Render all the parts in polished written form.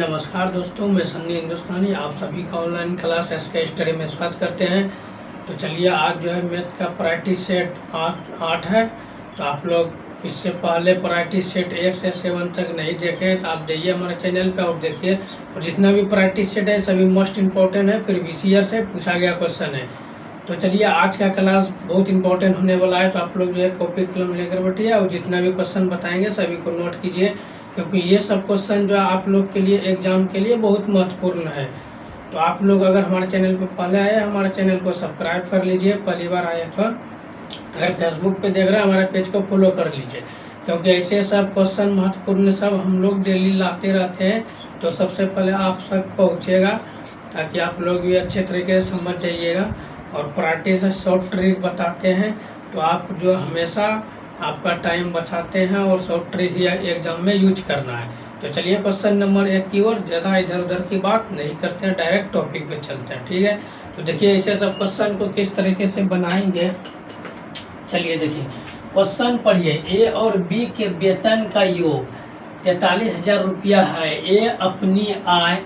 नमस्कार दोस्तों, मैं सन्नी हिंदुस्तानी आप सभी का ऑनलाइन क्लास SK स्टडी में स्वागत करते हैं। तो चलिए आज जो है मैथ का प्रायोरिटी सेट 8 है। तो आप लोग इससे पहले प्रायोरिटी सेट 1 से 7 तक नहीं देखे तो आप जाइए हमारे चैनल पे और देखिए। और जितना भी प्रायोरिटी सेट है सभी मोस्ट इम्पोर्टेंट है, प्रीवियस ईयर से पूछा गया क्वेश्चन है। तो चलिए आज का क्लास बहुत इंपॉर्टेंट होने वाला है। तो आप लोग जो है कॉपी कलम लेकर बैठिए और जितना भी क्वेश्चन बताएंगे सभी को नोट कीजिए, क्योंकि ये सब क्वेश्चन जो आप लोग के लिए एग्जाम के लिए बहुत महत्वपूर्ण है। तो आप लोग अगर हमारे चैनल पर पहले आए हमारे चैनल को सब्सक्राइब कर लीजिए, पहली बार आए तो अगर फेसबुक पे देख रहे हैं हमारे पेज को फॉलो कर लीजिए, क्योंकि ऐसे सब क्वेश्चन महत्वपूर्ण सब हम लोग डेली लाते रहते हैं। तो सबसे पहले आप सब पहुँचेगा ताकि आप लोग भी अच्छे तरीके से समझ जाइएगा। और प्रायोरिटी से शॉर्ट ट्रिक बताते हैं, तो आप जो हमेशा आपका टाइम बचाते हैं और शॉर्ट ट्रिक ही एग्जाम में यूज करना है। तो चलिए क्वेश्चन नंबर 1 की ओर ज़्यादा इधर उधर की बात नहीं करते हैं, डायरेक्ट टॉपिक पे चलते हैं, ठीक है। तो देखिए ऐसे सब क्वेश्चन को किस तरीके से बनाएंगे। चलिए देखिए क्वेश्चन पढ़िए। ए और बी के वेतन का योग 43,000 रुपया है। ए अपनी आय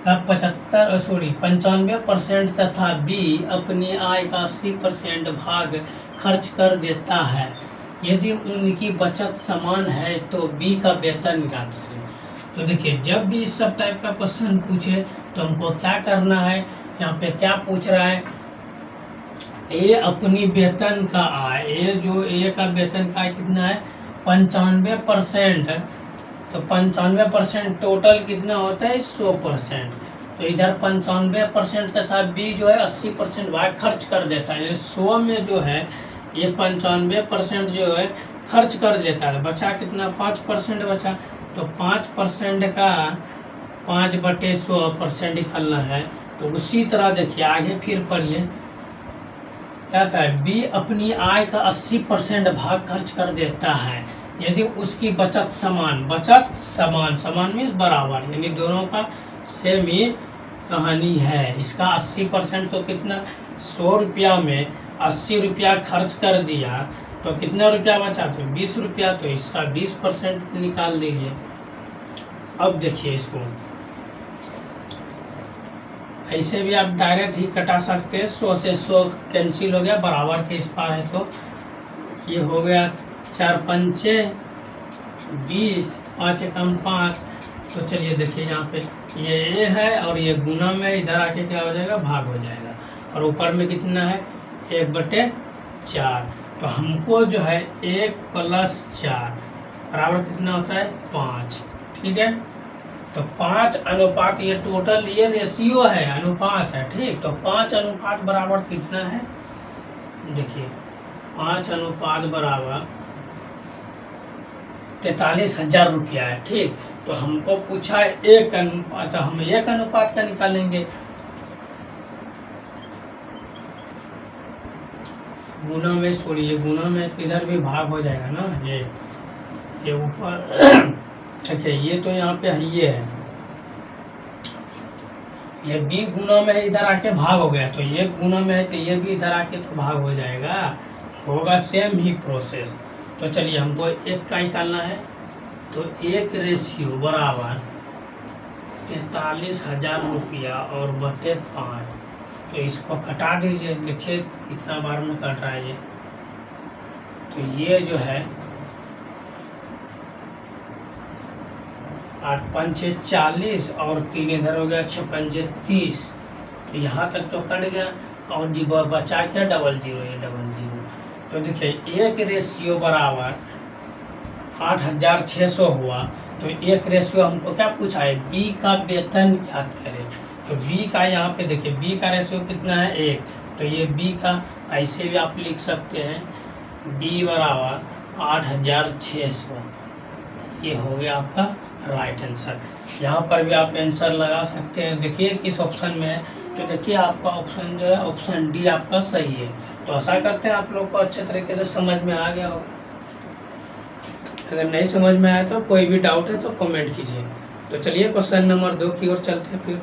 का 95% तथा बी अपनी आय का 80% भाग खर्च कर देता है। यदि उनकी बचत समान है तो बी का वेतन ज्ञात करें। तो देखिए जब भी इस सब टाइप का क्वेश्चन पूछे तो हमको क्या करना है। यहाँ पे क्या पूछ रहा है, ए अपनी वेतन का आय, ए जो ए का वेतन का आय कितना है 95%। तो 95% टोटल कितना होता है 100%। तो इधर 95% तथा बी जो है 80% भाग खर्च कर देता है। 100 में जो है ये 95% जो है खर्च कर देता है। बचा कितना 5% बचा। तो 5% का 5/100% निकालना है। तो उसी तरह देखिए आगे फिर पढ़िए क्या कहा है, बी अपनी आय का 80% भाग खर्च कर देता है यदि उसकी बचत समान मीन्स बराबर, यानी दोनों का सेम ही कहानी है। इसका 80% तो कितना 100 रुपया में 80 रुपया खर्च कर दिया तो कितना रुपया बचा, तो 20 रुपया। तो इसका 20% निकाल दीजिए। अब देखिए इसको ऐसे भी आप डायरेक्ट ही कटा सकते हैं। 100 से 100 कैंसिल हो गया, बराबर के इस पार है तो ये हो गया 4 पंचे 20, 5 एकम 5। तो चलिए देखिए यहाँ पे ये ए है और ये गुना में इधर आके क्या हो जाएगा भाग हो जाएगा। और ऊपर में कितना है 1/4। तो हमको जो है 1 + 4 बराबर कितना होता है 5, ठीक है। तो 5 अनुपात, ये टोटल ये रेशियो है, अनुपात है, ठीक। तो 5 अनुपात बराबर कितना है, देखिए 5 अनुपात बराबर 43,000 रुपया है, ठीक। तो हमको पूछा है 1 अनुपात, तो हम 1 अनुपात का निकालेंगे। गुना में छोड़िए, गुना में इधर भी भाग हो जाएगा ना, ये ऊपर अच्छा ये तो यहाँ पे ये है, ये बी गुना में इधर आके भाग हो गया। तो ये गुना में है तो ये भी इधर आके तो भाग हो जाएगा, होगा सेम ही प्रोसेस। तो चलिए हमको 1 का निकालना है। तो 1 रेशियो बराबर 43,000 रुपया और बटे 5। तो इसको कटा दीजिए, देखिए कितना बार में कट रहा है ये। तो ये जो है 8 पंचे 40 और 3 इधर हो गया 6 पंचे 30। तो यहाँ तक तो कट गया और जीरो बचा क्या डबल जीरो, ये डबल जीरो। तो देखिए 1 रेशियो बराबर 8,600 हुआ। तो 1 रेशियो हमको क्या पूछा है, बी का वेतन ज्ञात करें। तो बी का यहाँ पे देखिए बी का रेशियो कितना है 1। तो ये बी का ऐसे भी आप लिख सकते हैं, बी बराबर 8,600। ये हो गया आपका राइट आंसर। यहाँ पर भी आप आंसर लगा सकते हैं। देखिए किस ऑप्शन में है, तो देखिए आपका ऑप्शन जो है ऑप्शन डी आपका सही है। तो आशा करते हैं आप लोग को अच्छे तरीके से समझ में आ गया हो। अगर नहीं समझ में आया तो कोई भी डाउट है तो कमेंट कीजिए। तो चलिए क्वेश्चन नंबर 2 की ओर चलते हैं फिर।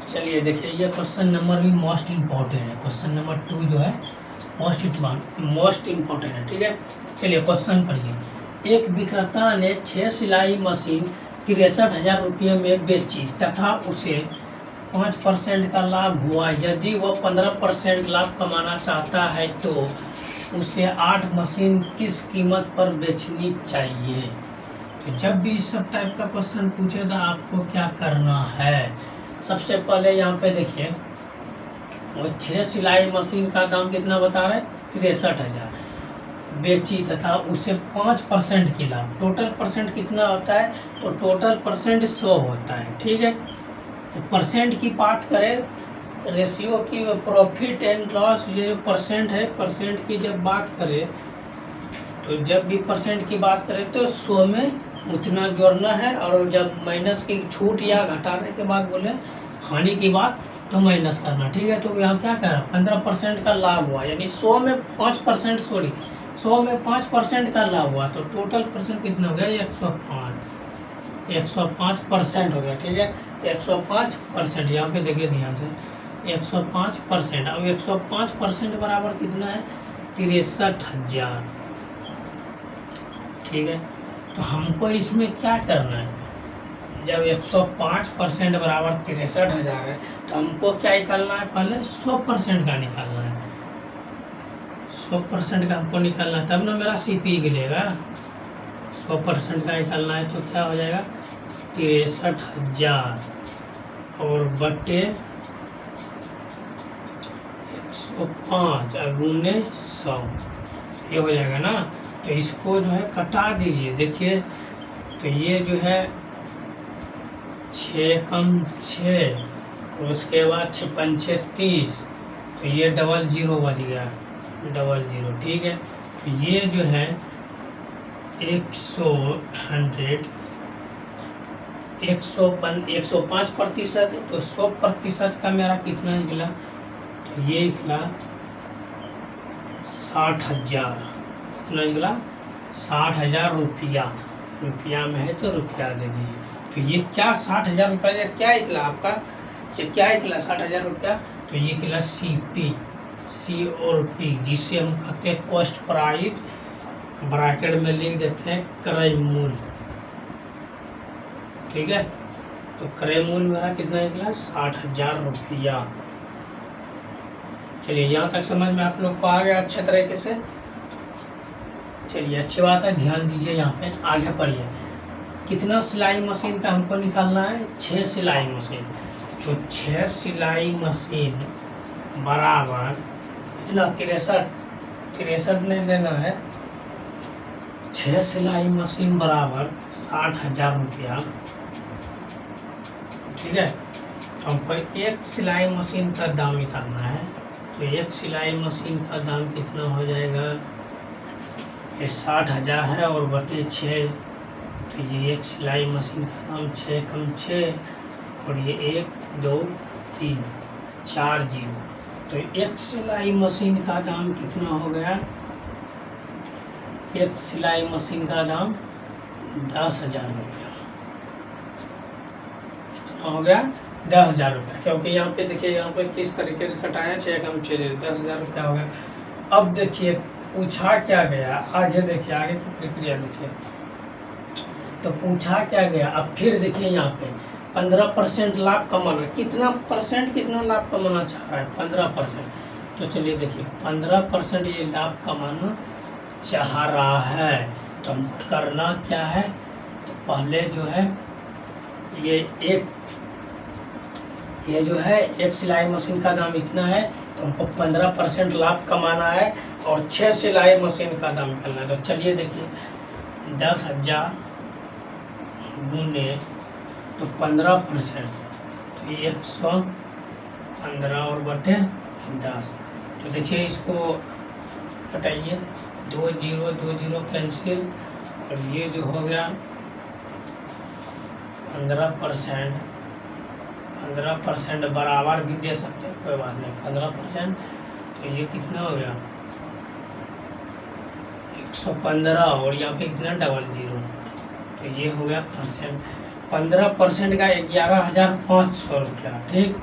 चलिए देखिए ये क्वेश्चन नंबर भी मोस्ट इम्पोर्टेंट है। क्वेश्चन नंबर 2 जो है मोस्ट इम्पोर्टेंट है, ठीक है। चलिए क्वेश्चन पढ़िए। एक विक्रेता ने 6 सिलाई मशीन 63,000 रुपये में बेची तथा उसे 5% का लाभ हुआ। यदि वह 15% लाभ कमाना चाहता है तो उसे 8 मशीन किस कीमत पर बेचनी चाहिए। तो जब भी इस सब टाइप का क्वेश्चन पूछे तो आपको क्या करना है, सबसे पहले यहाँ पे देखिए वो 6 सिलाई मशीन का दाम कितना बता रहे हैं, 63,000 बेची तथा उसे 5% की लाभ, टोटल परसेंट कितना होता है, तो टोटल परसेंट 100 होता है। ठीक है, तो परसेंट की बात करें, रेशियो की, प्रॉफिट एंड लॉस, ये जो परसेंट है, परसेंट की जब बात करें तो जब भी परसेंट की बात करें तो 100 में उतना जोड़ना है, और जब माइनस की छूट या घटाने के बाद बोले हानि की बात तो माइनस करना। ठीक है, तो यहाँ क्या करा, 15% का लाभ हुआ, यानी 100 में 5%, सॉरी 100 में 5% का लाभ हुआ, तो टोटल परसेंट कितना हो गया, 105% हो गया। ठीक है, 105%, यहाँ पे देखिए ध्यान से 105%। अब 105% बराबर कितना है, 63,000। ठीक है, तो हमको इसमें क्या करना है, जब 105% बराबर 63,000 है तो हमको क्या निकालना है, पहले 100% का निकालना है। 100% का हमको निकालना है, तब ना मेरा CP गिरेगा। 100% का निकालना है तो क्या हो जाएगा, 63,000 और बटे 105 गुने 100, ये हो जाएगा ना। तो इसको जो है कटा दीजिए, देखिए तो ये जो है 6 कम 6, और उसके बाद 6 पंचे 30, तो ये 00 बच गया, 00। ठीक है, तो ये जो है 105% है, तो 100% का मेरा कितना निकला, तो ये निकला 60,000। कितना निकला, 60,000 रुपया। रुपया में है तो रुपया दे दीजिए। तो ये क्या 60,000 रुपया क्या निकला आपका, ये क्या निकला 60,000 रुपया, तो ये निकला CP, C और P, जिसे हम कहते हैं कॉस्ट प्राइस, ब्रैकेट में लिख देते हैं क्रय मूल्य। ठीक है, तो क्रय मूल्य मेरा कितना निकला, 60,000 रुपया। चलिए यहाँ तक समझ में आप लोग को आ गया अच्छे तरीके से। चलिए अच्छी बात है, ध्यान दीजिए, यहाँ पे आगे पढ़िए। कितना सिलाई मशीन का हमको निकालना है, 6 सिलाई मशीन। तो 6 सिलाई मशीन बराबर कितना, 63 में देना है। 6 सिलाई मशीन बराबर 60,000 रुपया। ठीक है, तो हमको एक सिलाई मशीन का दाम निकालना है, तो एक सिलाई मशीन का दाम कितना हो जाएगा, ये 60,000 है और बटे 6, तो ये एक सिलाई मशीन का दाम 6 कम 6, और ये 1 2 3 4 0, तो एक सिलाई मशीन का दाम कितना हो गया, एक सिलाई मशीन का दाम 10,000 रुपया। कितना हो गया, 10,000 रुपया, क्योंकि यहाँ पे देखिए यहाँ पे किस तरीके से कटाया, 6 कम 6, 10,000 रुपया हो गया। अब देखिए पूछा क्या गया, आगे देखिए, आगे की प्रक्रिया देखिए, तो पूछा क्या गया। अब फिर देखिए यहाँ पे 15% लाभ कमाना, कितना परसेंट, कितना लाभ कमाना चाह रहा है, 15%। तो चलिए देखिए 15% ये लाभ कमाना चाह रहा है, तो करना क्या है, तो पहले जो है ये जो है एक सिलाई मशीन का दाम इतना है, तो हमको 15% लाभ कमाना है और 6 सिलाई मशीन का दाम निकालना है। तो चलिए देखिए 10,000 गुने तो 15%, तो 115 और बटे 10। तो देखिए इसको कटाइए, 2 0 2 0 कैंसिल, और ये जो हो गया 15% बराबर भी दे सकते हैं, कोई बात नहीं, 15%, तो ये कितना हो गया 115, और यहाँ पे कितना 00, तो ये हो गया परसेंट। 15% का 11,500 रुपया। ठीक,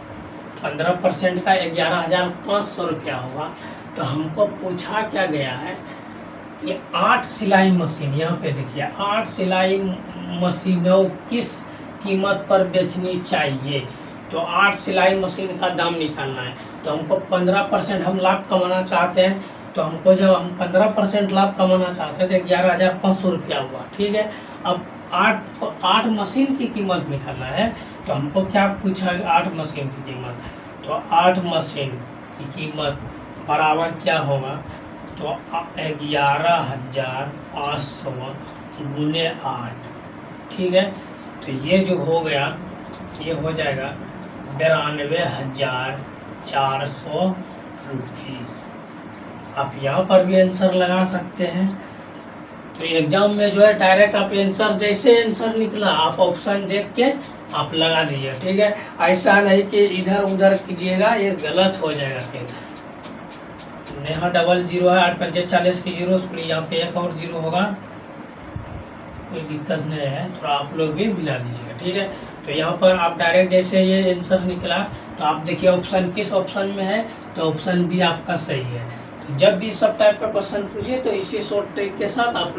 15% का 11,500 रुपया होगा। तो हमको पूछा क्या गया है, ये 8 सिलाई मशीन, यहाँ पे देखिए 8 सिलाई मशीनों किस कीमत पर बेचनी चाहिए। तो 8 सिलाई मशीन का दाम निकालना है। तो हमको 15% हम लाभ कमाना चाहते हैं। तो हमको जब हम 15% लाभ कमाना चाहते हैं तो 11,500 रुपया हुआ। ठीक है, अब 8 मशीन की कीमत निकालना है। तो हमको क्या पूछा, 8 मशीन की कीमत। तो 8 मशीन की कीमत बराबर क्या होगा, तो 11,500 गुने 8। ठीक है, तो ये जो हो गया ये हो जाएगा 92,400 रुपीज़। आप यहाँ पर भी आंसर लगा सकते हैं। तो एग्जाम में जो है डायरेक्ट आप आंसर, जैसे आंसर निकला आप ऑप्शन देख के आप लगा दीजिए। ठीक है, ऐसा नहीं कि इधर उधर कीजिएगा, ये गलत हो जाएगा। फिर यहाँ डबल जीरो है, 8 5 40 की जीरो, उसके लिए यहाँ पे एक और जीरो होगा, कोई दिक्कत नहीं है, थोड़ा आप लोग भी मिला दीजिएगा। ठीक है, तो यहाँ पर आप डायरेक्ट जैसे ये आंसर निकला तो आप देखिए ऑप्शन किस ऑप्शन में है, तो ऑप्शन भी आपका सही है। तो जब भी सब टाइप का क्वेश्चन पूछिए तो इसी शॉर्ट ट्रिक के साथ आप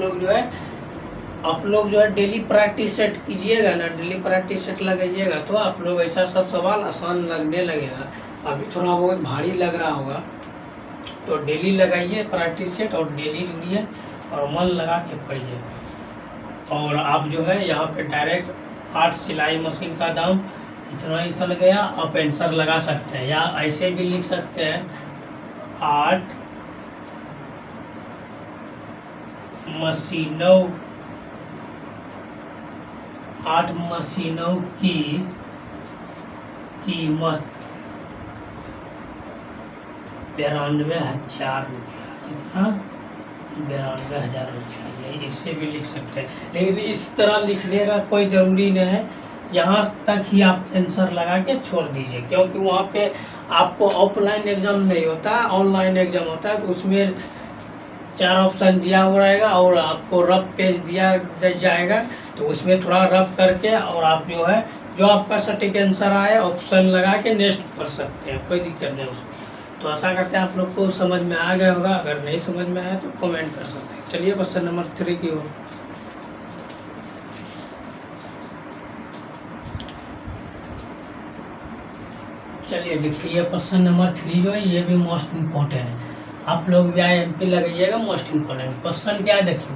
लोग जो है डेली प्रैक्टिस सेट कीजिएगा ना, डेली प्रैक्टिस सेट लगाइएगा तो आप लोग ऐसा सब सवाल आसान लगने लगेगा। अभी थोड़ा बहुत भारी लग रहा होगा तो डेली लगाइए प्रैक्टिस सेट और डेली जुड़िए और मन लगा के पढ़िए। और आप जो है यहाँ पे डायरेक्ट 8 सिलाई मशीन का दाम इतना ही निकल गया, आप आंसर लगा सकते हैं या ऐसे भी लिख सकते हैं 8 मशीनों की कीमत 92,000 रुपया। कितना? 92,000 रुपया। ये इससे भी लिख सकते हैं, लेकिन इस तरह लिखने का कोई ज़रूरी नहीं है। यहाँ तक ही आप आंसर लगा के छोड़ दीजिए, क्योंकि वहाँ पे आपको ऑफलाइन एग्जाम नहीं होता, ऑनलाइन एग्जाम होता है। तो उसमें 4 ऑप्शन दिया हुआ रहेगा और आपको रफ पेज दिया जाएगा, तो उसमें थोड़ा रफ करके और आप जो है जो आपका सटीक आंसर आए ऑप्शन लगा के नेक्स्ट कर सकते हैं, कोई दिक्कत नहीं उसमें। तो आशा करते हैं आप लोग को समझ में आ गया होगा। अगर नहीं समझ में आया तो कमेंट कर सकते हैं। चलिए क्वेश्चन नंबर 3 की ओर। चलिए देखिए, ये क्वेश्चन नंबर 3 जो है ये भी मोस्ट इम्पोर्टेंट है। आप लोग भी IMP लगाइएगा, मोस्ट इम्पोर्टेंट क्वेश्चन क्या है देखिए।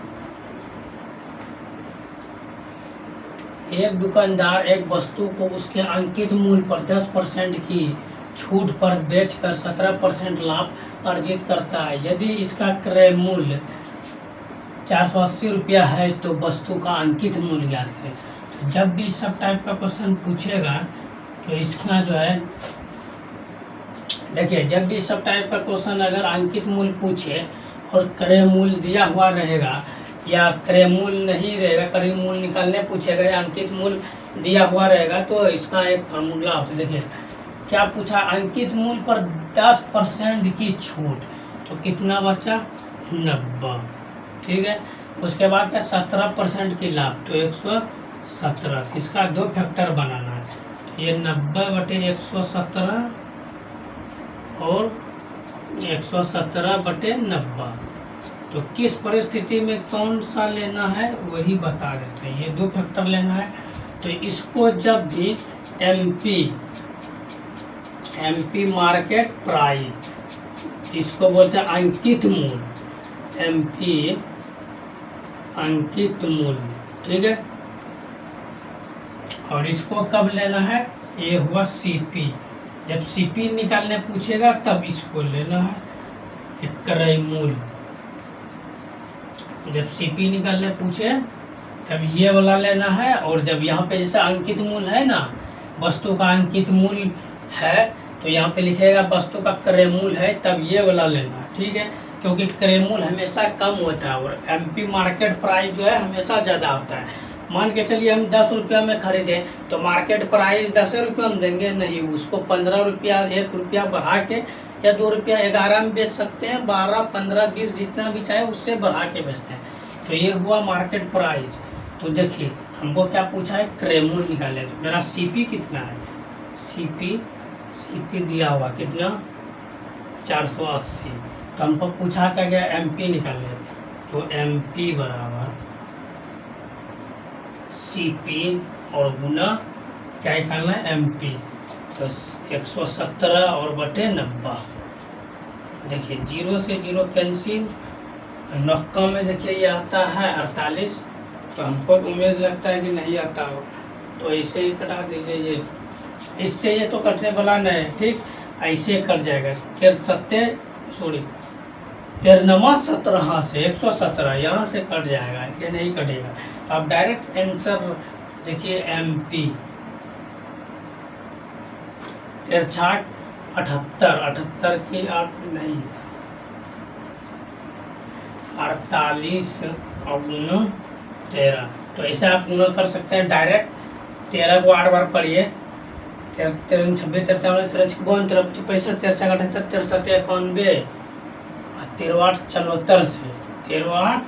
एक दुकानदार एक वस्तु को उसके अंकित मूल्य पर 10% की छूट पर बेचकर 17% लाभ अर्जित करता है। यदि इसका क्रय मूल्य 480 रुपया है तो वस्तु का अंकित मूल्य ज्ञात करें। तो जब भी सब टाइप का क्वेश्चन पूछेगा तो इसका जो है देखिए, जब भी सब टाइप का क्वेश्चन अगर अंकित मूल्य पूछे और क्रय मूल्य दिया हुआ रहेगा या क्रय मूल्य नहीं रहेगा, क्रय मूल्य निकालने पूछेगा या अंकित मूल्य दिया हुआ रहेगा, तो इसका एक फार्मूला होता है। देखिए क्या पूछा, अंकित मूल्य पर 10% की छूट, तो कितना बचा 90। ठीक है, उसके बाद क्या 17% की लाभ, तो 117। इसका 2 फैक्टर बनाना है, तो ये 90/117 और 117/90। तो किस परिस्थिति में कौन सा लेना है वही बता देते हैं। ये 2 फैक्टर लेना है। तो इसको जब भी एमपी मार्केट प्राइस, इसको बोलते हैं अंकित मूल्य, एमपी अंकित मूल्य। ठीक है, और इसको कब लेना है, ये हुआ सीपी। जब सीपी निकालने पूछेगा तब इसको लेना है क्रय मूल्य। जब सीपी निकालने पूछे तब ये वाला लेना है, और जब यहाँ पे जैसे अंकित मूल्य है ना, वस्तु का अंकित मूल्य है, तो यहाँ पे लिखेगा वस्तु का क्रय मूल्य है, तब ये वाला लेना है। ठीक है, क्योंकि क्रय मूल्य हमेशा कम होता है और एमपी मार्केट प्राइस जो है हमेशा ज़्यादा होता है। मान के चलिए हम 10 रुपया में खरीदें तो मार्केट प्राइस 10 रुपये में देंगे नहीं, उसको 15 रुपया 1 रुपया बढ़ा के या 2 रुपया 11 में बेच सकते हैं, 12 15 20 जितना भी चाहे उससे बढ़ा के बेचते हैं। तो ये हुआ मार्केट प्राइस। तो देखिए हमको क्या पूछा है, क्रय मूल्य निकाले। तो मेरा सीपी कितना है, सीपी दिया हुआ कितना 480। तो हमको पूछा क्या गया एमपी निकालने, तो तो MP बराबर CP और गुना क्या निकालना है MP, तो 117 और बटे 90। देखिए 0 से 0 कैंसिल, 9 में देखिए ये आता है 48, तो हमको उम्मीद लगता है कि नहीं आता हो, तो ऐसे ही कटा दीजिए। ये इससे ये तो कटने वाला नहीं है, ठीक, ऐसे कट जाएगा। 13 17 से 117 यहाँ से कट जाएगा, ये नहीं कटेगा। अब डायरेक्ट आंसर देखिए MP 68 78 की 8 नहीं 48 और 13, तो ऐसे आप गुना कर सकते हैं डायरेक्ट। 13 को 8 बार पढ़िए, 13 26 13 13 52 13 65 13 78 13 7 91 13 8 74 से 13 8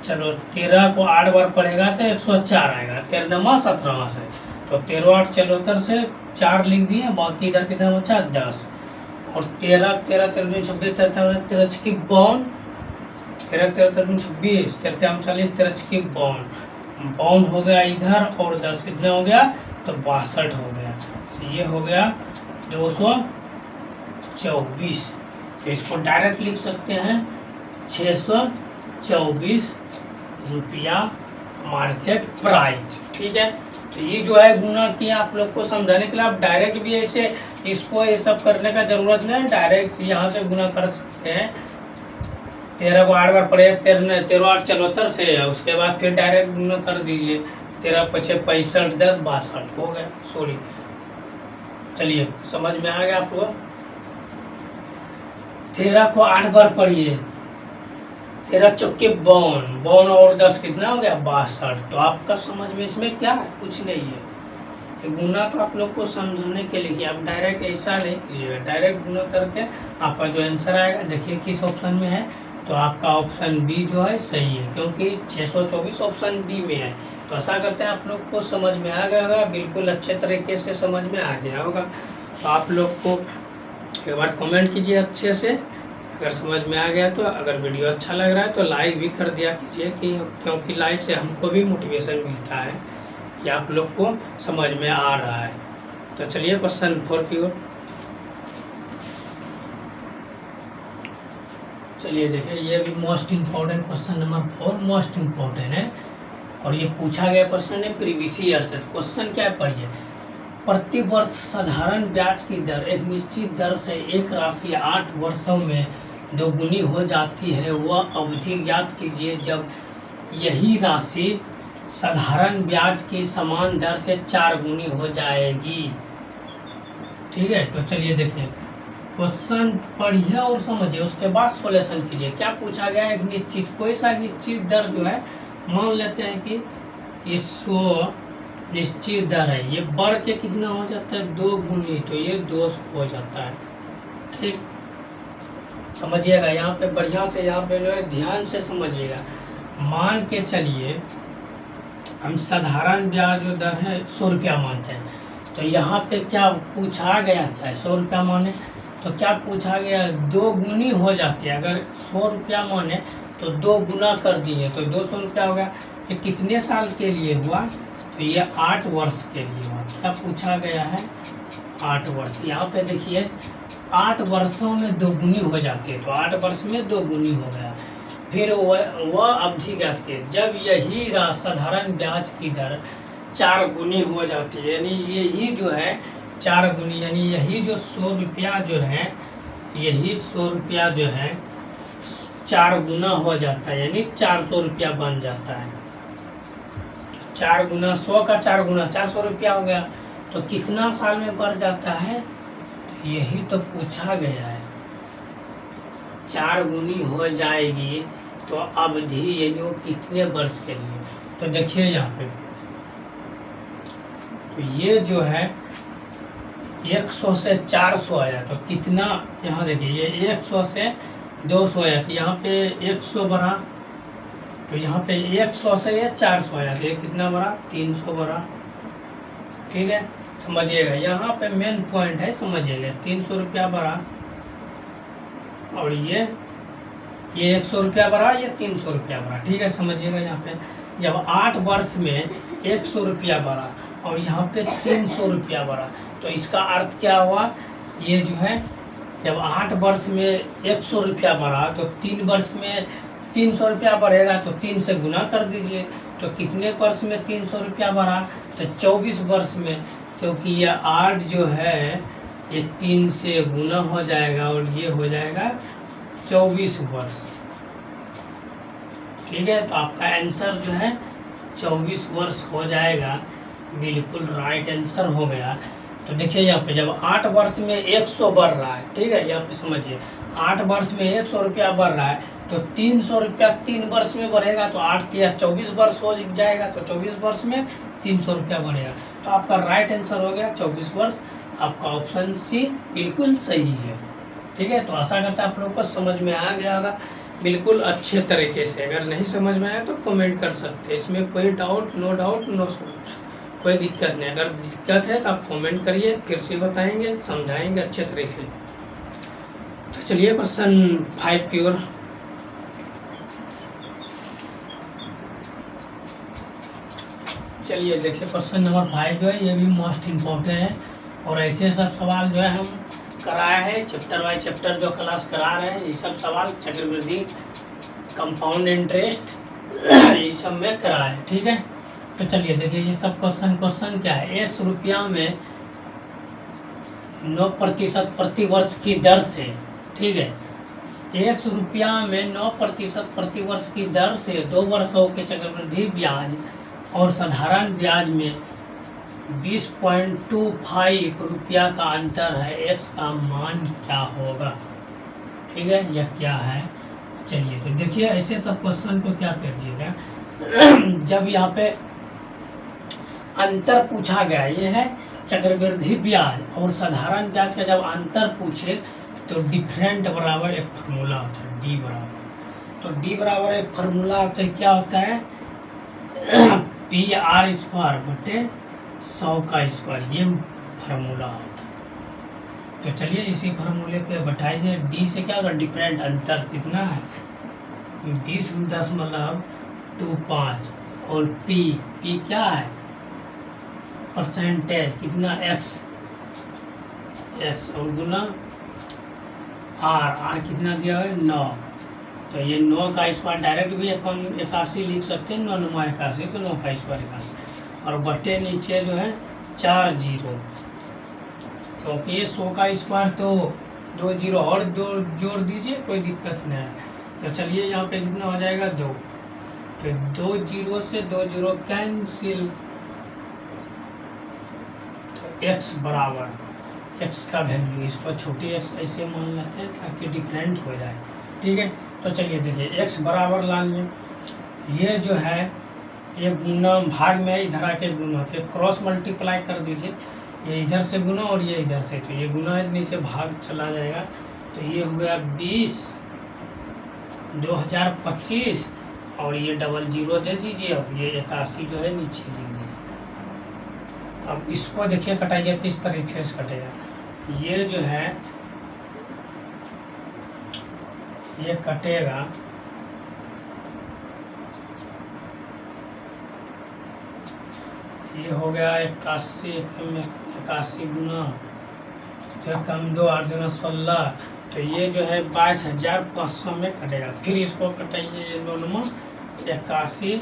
चलो 13 को 8 बार पढ़ेगा तो 104 आएगा। 13 17 से, तो 13 8 74 से 4 लिख दिए, बाकी इधर कितना बचा 10, और 13 13 13 26 13 13 52 13 13 13 26 13 39 13 52 हो गया इधर, और 10 कितना हो गया तो 62 हो गया। तो ये हो गया 224, तो इसको डायरेक्ट लिख सकते हैं 624 रुपया मार्केट प्राइस, ठीक है। तो ये जो है गुना किया आप लोग को समझाने के लिए। आप डायरेक्ट भी ऐसे इसको ये सब करने का जरूरत नहीं, डायरेक्ट यहाँ से गुना कर सकते हैं। 13 को 8 बार पढ़े, 13 8 74 से, उसके बाद फिर डायरेक्ट गुना कर दीजिए। 13 5 65 10 62 हो गया, सॉरी। चलिए समझ में आ गया आप लोग। 13 को 8 बार पढ़िए, 13 चौके 52 और 10 कितना हो गया 62। तो आपका समझ में इसमें क्या है, कुछ नहीं है। तो गुना तो आप लोग को समझाने के लिए, आप डायरेक्ट ऐसा नहीं कीजिएगा, डायरेक्ट गुना करके आपका जो आंसर आएगा देखिए किस ऑप्शन में है। तो आपका ऑप्शन बी जो है सही है, क्योंकि 624 ऑप्शन बी में है। तो ऐसा करते हैं आप लोग को समझ में आ गया होगा, बिल्कुल अच्छे तरीके से समझ में आ गया होगा। तो आप लोग को एक बार कमेंट कीजिए अच्छे से, अगर समझ में आ गया तो। अगर वीडियो अच्छा लग रहा है तो लाइक भी कर दिया कीजिए, क्योंकि लाइक से हमको भी मोटिवेशन मिलता है कि आप लोग को समझ में आ रहा है। तो चलिए क्वेश्चन 4 की ओर चलिए। देखिए ये भी most important question number 4 most important है, और ये पूछा गया क्वेश्चन है प्रीवियस ईयर से। क्वेश्चन क्या है पढ़िए। प्रति वर्ष साधारण ब्याज की दर एक निश्चित दर से एक राशि 8 वर्षों में दोगुनी हो जाती है, वह अवधि ज्ञात कीजिए जब यही राशि साधारण ब्याज की समान दर से 4 गुनी हो जाएगी। ठीक है, तो चलिए देखिए क्वेश्चन पढ़िए और समझिए, उसके बाद सॉल्यूशन कीजिए। क्या पूछा गया है, एक निश्चित कोई सा निश्चित दर जो है, मान लेते हैं कि ये 100 निश्चित दर है, ये बढ़ के कितना हो जाता है 2 गुनी, तो ये 200 हो जाता है। ठीक समझिएगा, यहाँ पे बढ़िया से, यहाँ पे जो है ध्यान से समझिएगा। मान के चलिए हम साधारण ब्याज जो दर है 100 रुपया मानते हैं, तो यहाँ पे क्या पूछा गया क्या है 100 रुपया माने, तो क्या पूछा गया 2 गुनी हो जाती है। अगर 100 रुपया माने तो 2 गुना कर दिए तो 200 रुपया हो गया। ये कितने साल के लिए हुआ, तो ये 8 वर्ष के लिए हुआ। क्या पूछा गया है 8 वर्ष। यहाँ पे देखिए 8 वर्षों में 2 गुनी हो जाती है, तो 8 वर्ष में 2 गुनी हो गया। फिर वह अवधि ज्ञात की जब यही साधारण ब्याज की दर 4 गुनी हो जाती है, यानी यही जो है 4 गुनी, यानी यही जो 100 रुपया जो है, यही 100 रुपया जो है 4 गुना हो जाता है, यानी 400 रुपया बन जाता है। 4 गुना 100 का 4 गुना 400 रुपया हो गया, तो कितना साल में बढ़ जाता है, तो यही तो पूछा गया है। 4 गुनी हो जाएगी तो अवधि यानी वो कितने वर्ष के लिए। तो देखिए यहाँ पे, तो ये जो है 100 से 400 आया, तो कितना, यहाँ देखिए ये 100 से 200 आया, तो यहाँ पे 100 बढ़ा, तो यहाँ पे 100 से ये 400 आया, तो ये कितना बढ़ा 300 बढ़ा। ठीक है, समझिएगा, यहाँ पे मेन पॉइंट है, समझिएगा 300 रुपया बढ़ा, और ये ये 100 रुपया बढ़ा, ये 300 रुपया बढ़ा, ठीक है। समझिएगा यहाँ पे जब 8 वर्ष में 100 रुपया बढ़ा और यहाँ पे 300 रुपया बढ़ा, तो इसका अर्थ क्या हुआ, ये जो है जब 8 वर्ष में 100 रुपया बढ़ा तो 3 वर्ष में 300 रुपया बढ़ेगा, तो 3 से गुना कर दीजिए। तो कितने वर्ष में 300 रुपया बढ़ा, तो 24 वर्ष में, क्योंकि ये 8 जो है ये 3 से गुना हो जाएगा और ये हो जाएगा 24 वर्ष, ठीक है। तो आपका आंसर जो है 24 वर्ष हो जाएगा, बिल्कुल राइट आंसर हो गया। तो देखिए यहाँ पे जब 8 वर्ष में 100 बढ़ रहा है, ठीक है, यहाँ पे समझिए 8 वर्ष में 100 रुपया बढ़ रहा है, तो 300 रुपया 3 वर्ष में बढ़ेगा, तो 8 या 24 वर्ष हो जाएगा, तो 24 वर्ष में 300 रुपया बढ़ेगा। तो आपका राइट आंसर हो गया 24 वर्ष, आपका ऑप्शन सी बिल्कुल सही है, ठीक है। तो आशा करता है आप लोगों को समझ में आ गया होगा बिल्कुल अच्छे तरीके से। अगर नहीं समझ में आया तो कमेंट कर सकते हैं, इसमें कोई डाउट, नो डाउट, नो कोई दिक्कत नहीं। अगर दिक्कत है तो आप कमेंट करिए, फिर से बताएंगे, समझाएंगे अच्छे तरीके से। तो चलिए क्वेश्चन 5 की ओर। चलिए देखिए क्वेश्चन नंबर 5 जो है ये भी मोस्ट इम्पोर्टेंट है, और ऐसे सब सवाल जो है हम कराए हैं चैप्टर बाय चैप्टर जो क्लास करा रहे हैं, ये सब सवाल चक्रवृद्धि, कंपाउंड इंटरेस्ट, ये सब में कराए, ठीक है। तो चलिए देखिए ये सब क्वेश्चन क्या है, 1 रुपया में 9% प्रति वर्ष की दर से, ठीक है, 1 रुपया में 9% प्रति वर्ष की दर से 2 वर्षों के चक्रवृद्धि ब्याज और साधारण ब्याज में 20.25 रुपया का अंतर है, x का मान क्या होगा, ठीक है, यह क्या है। चलिए तो देखिए ऐसे सब क्वेश्चन को क्या कीजिएगा, जब यहाँ पे अंतर पूछा गया, ये है चक्रवृद्धि ब्याज और साधारण ब्याज का जब अंतर पूछे तो डिफरेंट बराबर एक फार्मूला होता है, डी बराबर। तो डी बराबर एक फार्मूला होता है, क्या होता है, PR² बटे 100 का स्क्वायर, ये फार्मूला होता है। तो चलिए इसी फार्मूले पे बैठाइए, डी से क्या होगा, डिफरेंट अंतर कितना है 20.25, और पी क्या है परसेंटेज कितना x और गुना r कितना दिया है 9, तो ये 9 का स्क्वायर डायरेक्ट भी हम 81 लिख सकते हैं, 9 9 81, तो 9 का स्क्वायर 81, और बटे नीचे जो है 4 0, क्योंकि ये 100 का स्क्वायर तो 2 0 और 2 जोड़ दीजिए, कोई दिक्कत नहीं है। तो चलिए यहाँ पे कितना हो जाएगा 2, तो 2 0 से 2 0 कैंसिल, x बराबर x का वैल्यू, इसको छोटी x ऐसे मान लेते हैं ताकि डिफरेंट हो जाए, ठीक है। तो चलिए देखिए x बराबर ला लिए, ये जो है ये गुना भाग में इधर आके गुना होते हैं, क्रॉस मल्टीप्लाई कर दीजिए, ये इधर से गुना और ये इधर से, तो ये गुना है नीचे भाग चला जाएगा, तो ये हो गया 20 2025, और ये 00 दे दीजिए, और ये 81 जो है नीचे लिख दीजिए। अब इसको देखिए कटाइए किस तरीके से कटेगा, ये जो है ये कटेगा, ये हो गया 81 गुना, तो कम 2 8 गुना 16, तो ये जो है 22,500 में कटेगा। फिर इसको कटाइए, ये दोनों 81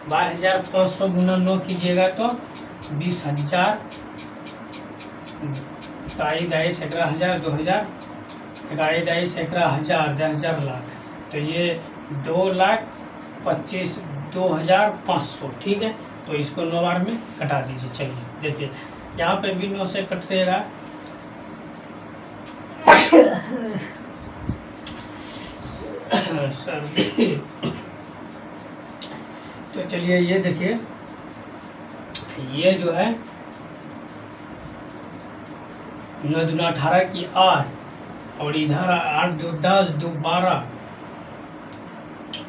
22,500 गुना 9 कीजिएगा तो 20,000, इकाई दाई सैकड़ा हज़ार, 2,000, इकाई दाई सैकड़ा हज़ार, 10,000 लाख, तो ये 2,25,2,500, ठीक है। तो इसको 9 बार में कटा दीजिए। चलिए देखिए यहाँ पे भी 9 से कटेगा, तो चलिए ये देखिए, ये जो है 9 दूना 18 की 8, और इधर 8 2 10 2 12,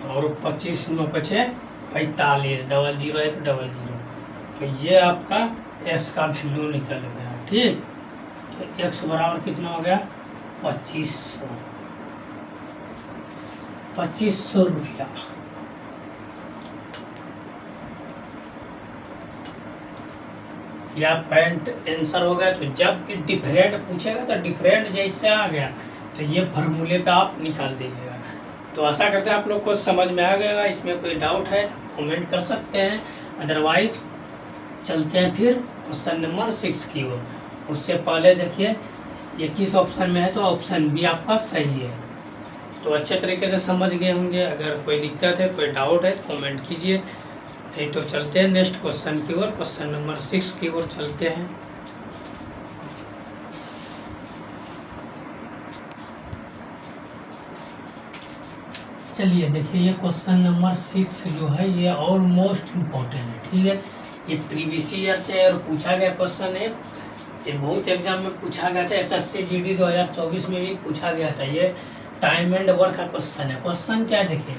और 25 9 5 45, 00 है तो 00, तो ये आपका x का वैल्यू निकल गया, ठीक। तो x बराबर कितना हो गया 2500, 2500 रुपया। या पॉइंट आंसर हो गया। तो जब डिफरेंट पूछेगा तो डिफरेंट जैसे आ गया तो ये फार्मूले पे आप निकाल दीजिएगा। तो आशा करते हैं आप लोग को समझ में आ गया। इसमें कोई डाउट है कमेंट कर सकते हैं, अदरवाइज चलते हैं फिर क्वेश्चन नंबर 6 की ओर। उससे पहले देखिए ये किस ऑप्शन में है, तो ऑप्शन बी आपका सही है। तो अच्छे तरीके से समझ गए होंगे। अगर कोई दिक्कत है, कोई डाउट है तो कमेंट कीजिए। नहीं तो चलते हैं नेक्स्ट क्वेश्चन की ओर, क्वेश्चन नंबर 6 की ओर चलते हैं। चलिए देखिए ये क्वेश्चन नंबर 6 जो है ये ऑलमोस्ट इम्पोर्टेंट है, ठीक है। ये प्रीवियस ईयर से और पूछा गया क्वेश्चन है। ये बहुत एग्जाम में पूछा गया था, SSC GD 2024 में भी पूछा गया था। ये टाइम एंड वर्क का क्वेश्चन है। क्वेश्चन क्या देखिए,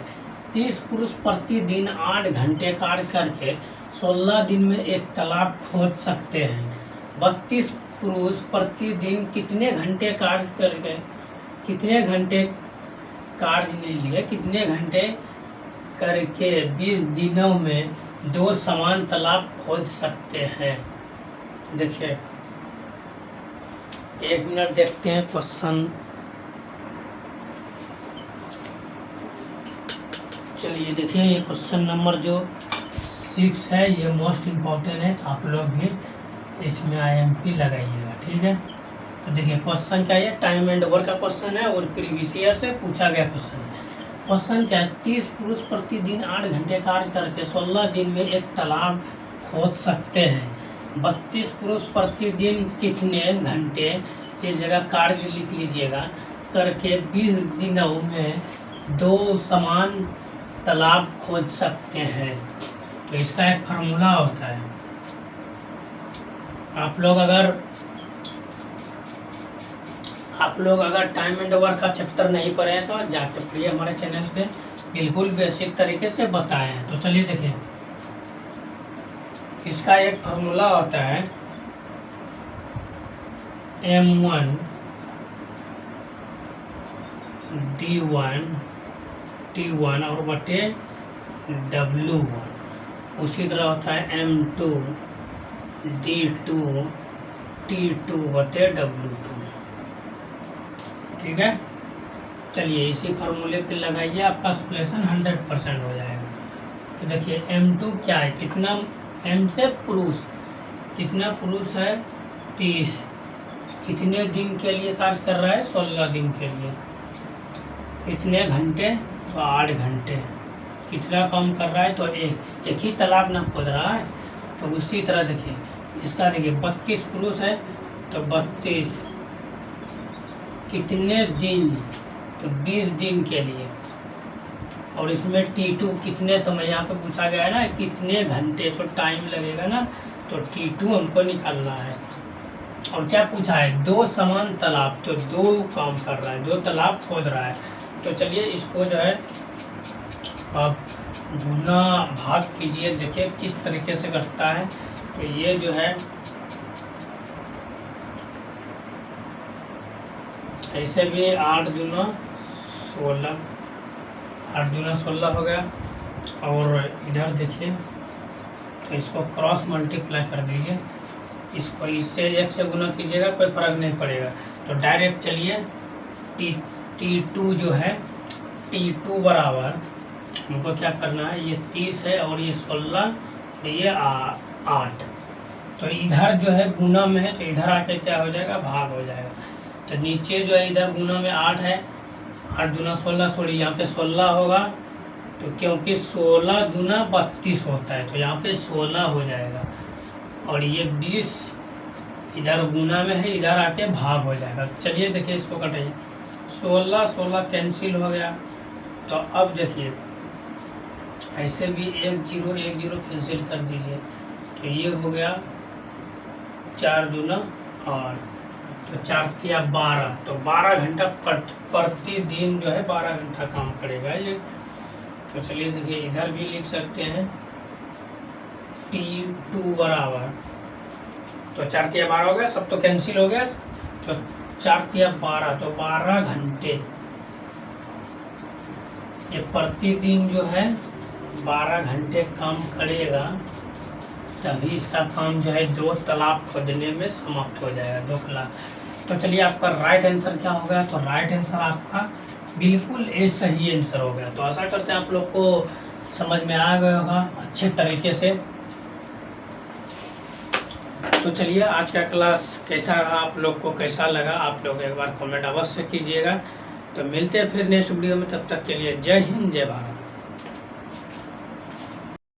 30 पुरुष प्रतिदिन 8 घंटे कार्य करके 16 दिन में एक तालाब खोद सकते हैं। 32 पुरुष प्रतिदिन कितने घंटे कार्य करके, कितने घंटे कार्य नहीं लिए, कितने घंटे करके 20 दिनों में 2 समान तालाब खोद सकते हैं। देखिए 1 मिनट देखते हैं क्वेश्चन। चलिए देखिए ये क्वेश्चन नंबर जो 6 है ये मोस्ट इम्पोर्टेंट है, तो आप लोग भी इसमें IMP लगाइएगा, ठीक है। तो देखिए क्वेश्चन क्या है, टाइम एंड वर्क का क्वेश्चन है और प्रीवियस ईयर से पूछा गया क्वेश्चन है। क्वेश्चन क्या है, 30 पुरुष प्रतिदिन 8 घंटे कार्य करके 16 दिन में एक तालाब खोद सकते हैं। 32 पुरुष प्रतिदिन कितने घंटे, इस जगह कार्य लिख लीजिएगा, करके 20 दिनों में 2 समान तालाब खोद सकते हैं। तो इसका एक फार्मूला होता है। आप लोग अगर टाइम एंड वर्क का चैप्टर नहीं पढ़े हैं तो जाके पढ़िए, हमारे चैनल पे बिल्कुल बेसिक तरीके से बताए हैं। तो चलिए देखिए इसका एक फार्मूला होता है M1 D1 T1 और बटे W1। उसी तरह होता है M2 D2 T2 बटे W2, ठीक है। चलिए इसी फार्मूले पे लगाइए, आपका सॉल्यूशन 100% हो जाएगा। तो देखिए M2 क्या है, कितना M से पुरुष, कितना पुरुष है 30, कितने दिन के लिए कार्य कर रहा है 16 दिन के लिए, कितने घंटे तो 8 घंटे, कितना काम कर रहा है तो एक ही तालाब ना खोद रहा है। तो उसी तरह देखिए इसका देखिए 32 पुरुष है तो 32 कितने दिन तो 20 दिन के लिए, और इसमें T2 कितने समय यहाँ पे पूछा गया है ना, कितने घंटे, तो टाइम लगेगा ना, तो T2 हमको निकालना है। और क्या पूछा है 2 समान तालाब, तो 2 काम कर रहा है, 2 तालाब खोद रहा है। तो चलिए इसको जो है आप गुना भाग कीजिए, देखिए किस तरीके से करता है। तो ये जो है ऐसे भी 8 दूना 16, 8 दूना 16 हो गया। और इधर देखिए तो इसको क्रॉस मल्टीप्लाई कर दीजिए, इसको इससे 1 से गुना कीजिएगा, कोई फर्क नहीं पड़ेगा। तो डायरेक्ट चलिए T2 जो है T2 बराबर हमको क्या करना है, ये 30 है और ये 16, ये 8। तो इधर जो है गुना में है तो इधर आके क्या हो जाएगा, भाग हो जाएगा। तो नीचे जो है इधर गुना में 8 है, 8 दूना 16, सॉरी यहाँ पे 16 होगा। तो क्योंकि 16 दूना 32 होता है तो यहाँ पे 16 हो जाएगा। और ये 20 इधर गुना में है, इधर आके भाग हो जाएगा। चलिए देखिए इसको कटाइए, 16 कैंसिल हो गया। तो अब देखिए ऐसे भी 1 0 कैंसिल कर दीजिए, तो ये हो गया 4 दूना 8, तो 4 तिया 12, तो 12 घंटा प्रतिदिन जो है 12 घंटा काम करेगा ये। तो चलिए देखिए इधर भी लिख सकते हैं T2 बराबर, तो 4 तिया 12 हो गया, सब तो कैंसिल हो गया, तो 4 तिया 12, तो 12 घंटे ये प्रतिदिन जो है 12 घंटे काम करेगा, तभी इसका काम जो है 2 तालाब खोदने में समाप्त हो जाएगा, 2 तालाब। तो चलिए आपका राइट आंसर क्या हो गया? तो राइट आंसर आपका बिल्कुल ए सही आंसर हो गया। तो आशा करते हैं आप लोग को समझ में आ गया होगा अच्छे तरीके से। तो चलिए आज का क्लास कैसा रहा, आप लोग को कैसा लगा, आप लोग एक बार कमेंट अवश्य कीजिएगा। तो मिलते हैं फिर नेक्स्ट वीडियो में, तब तक के लिए जय हिंद जय भारत।